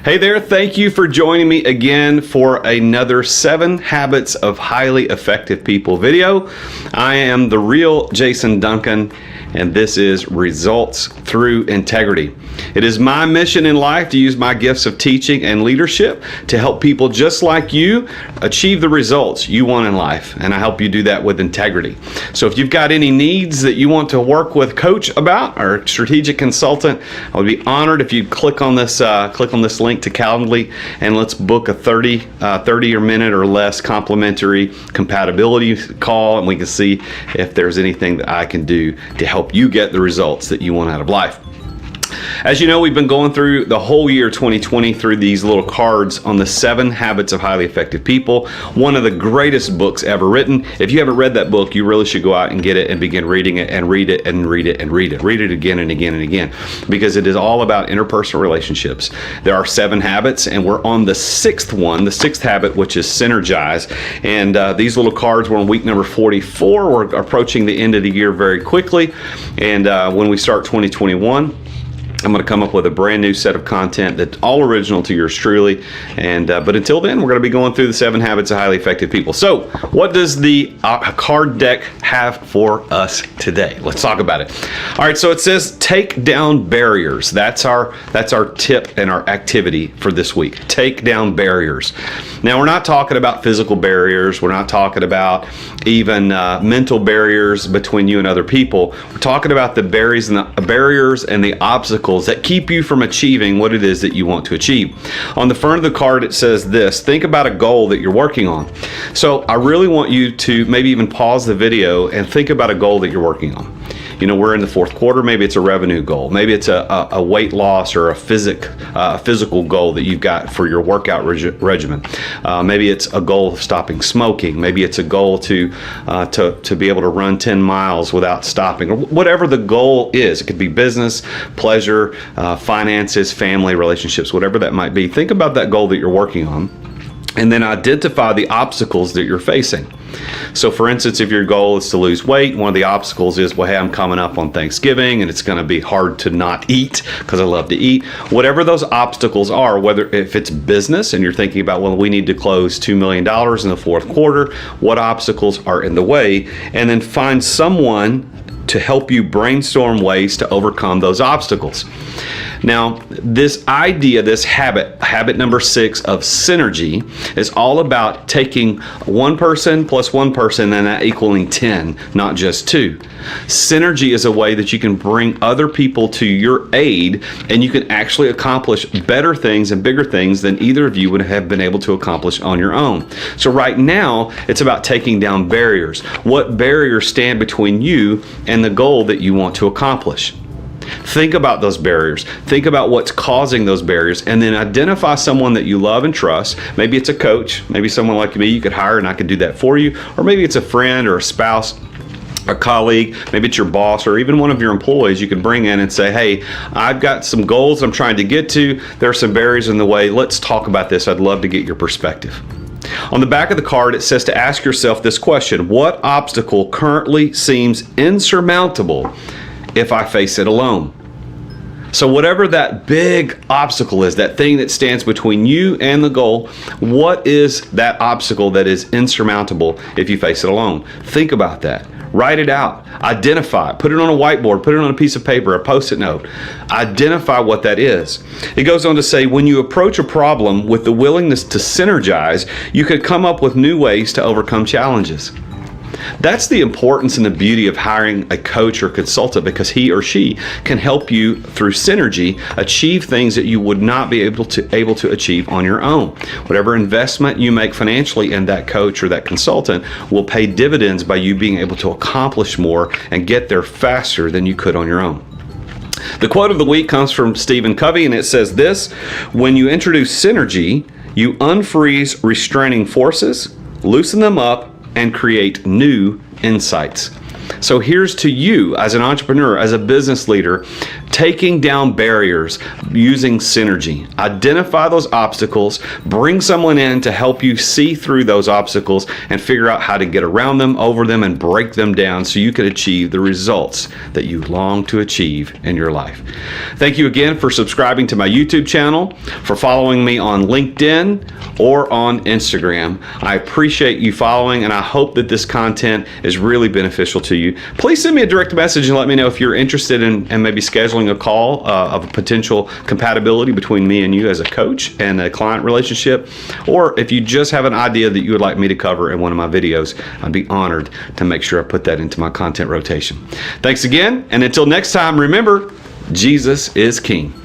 Hey there, thank you for joining me again for another 7 Habits of Highly Effective People video. I am the real Jason Duncan, and this is Results Through Integrity. It is my mission in life to use my gifts of teaching and leadership to help people just like you achieve the results you want in life, and I help you do that with integrity. So if you've got any needs that you want to work with coach about or a strategic consultant, I would be honored if you'd click on this link to Calendly, and let's book a 30 or minute or less complimentary compatibility call, and we can see if there's anything that I can do to help you get the results that you want out of life. As you know, we've been going through the whole year 2020 through these little cards on the 7 Habits of Highly Effective People, one of the greatest books ever written. If you haven't read that book, you really should go out and get it and begin reading it and read it and read it and read it. Read it again and again and again, because it is all about interpersonal relationships. There are 7 habits, and we're on the 6th one, the 6th habit, which is synergize. And these little cards, we're on week number 44. We're approaching the end of the year very quickly. And when we start 2021, I'm going to come up with a brand new set of content that's all original to yours truly. And but until then, we're going to be going through the 7 Habits of Highly Effective People. So what does the card deck have for us today? Let's talk about it. All right, so it says take down barriers. That's our tip and our activity for this week. Take down barriers. Now, we're not talking about physical barriers. We're not talking about even mental barriers between you and other people. We're talking about the barriers and the obstacles that keep you from achieving what it is that you want to achieve. On the front of the card, it says this: think about a goal that you're working on. So I really want you to maybe even pause the video and think about a goal that you're working on. You know, we're in the 4th quarter. Maybe it's a revenue goal. Maybe it's a weight loss or a physical goal that you've got for your workout regimen. Maybe it's a goal of stopping smoking. Maybe it's a goal to be able to run 10 miles without stopping, or whatever the goal is. It could be business, pleasure, finances, family, relationships, whatever that might be. Think about that goal that you're working on, and then identify the obstacles that you're facing. So for instance, if your goal is to lose weight, one of the obstacles is, well, hey, I'm coming up on Thanksgiving and it's going to be hard to not eat because I love to eat. Whatever those obstacles are, whether if it's business and you're thinking about, well, we need to close $2 million in the 4th quarter, what obstacles are in the way? And then find someone to help you brainstorm ways to overcome those obstacles. Now, this idea, this habit number 6 of synergy, is all about taking one person plus one person and that equaling 10, not just 2. Synergy is a way that you can bring other people to your aid, and you can actually accomplish better things and bigger things than either of you would have been able to accomplish on your own. So right now, it's about taking down barriers. What barriers stand between you and the goal that you want to accomplish? Think about those barriers. Think about what's causing those barriers, and then identify someone that you love and trust. Maybe it's a coach, maybe someone like me you could hire and I could do that for you, or maybe it's a friend or a spouse, a colleague, maybe it's your boss, or even one of your employees you can bring in and say, hey, I've got some goals I'm trying to get to. There are some barriers in the way. Let's talk about this. I'd love to get your perspective. On the back of the card, it says to ask yourself this question: what obstacle currently seems insurmountable if I face it alone? So whatever that big obstacle is, that thing that stands between you and the goal, what is that obstacle that is insurmountable if you face it alone? Think about that. Write it out. Identify it. Put it on a whiteboard. Put it on a piece of paper, a Post-it note. Identify what that is. It goes on to say, when you approach a problem with the willingness to synergize, you could come up with new ways to overcome challenges. That's the importance and the beauty of hiring a coach or consultant, because he or she can help you through synergy achieve things that you would not be able to achieve on your own. Whatever investment you make financially in that coach or that consultant will pay dividends by you being able to accomplish more and get there faster than you could on your own. The quote of the week comes from Covey, and it says this: when you introduce synergy, you unfreeze restraining forces, loosen them up, and create new insights. So here's to you as an entrepreneur, as a business leader, taking down barriers using synergy. Identify those obstacles, bring someone in to help you see through those obstacles and figure out how to get around them, over them, and break them down so you can achieve the results that you long to achieve in your life. Thank you again for subscribing to my YouTube channel, for following me on LinkedIn or on Instagram. I appreciate you following, and I hope that this content is really beneficial to you. Please send me a direct message and let me know if you're interested in maybe scheduling a call of a potential compatibility between me and you as a coach and a client relationship, or if you just have an idea that you would like me to cover in one of my videos. I'd be honored to make sure I put that into my content rotation. Thanks again, and until next time, remember, Jesus is King.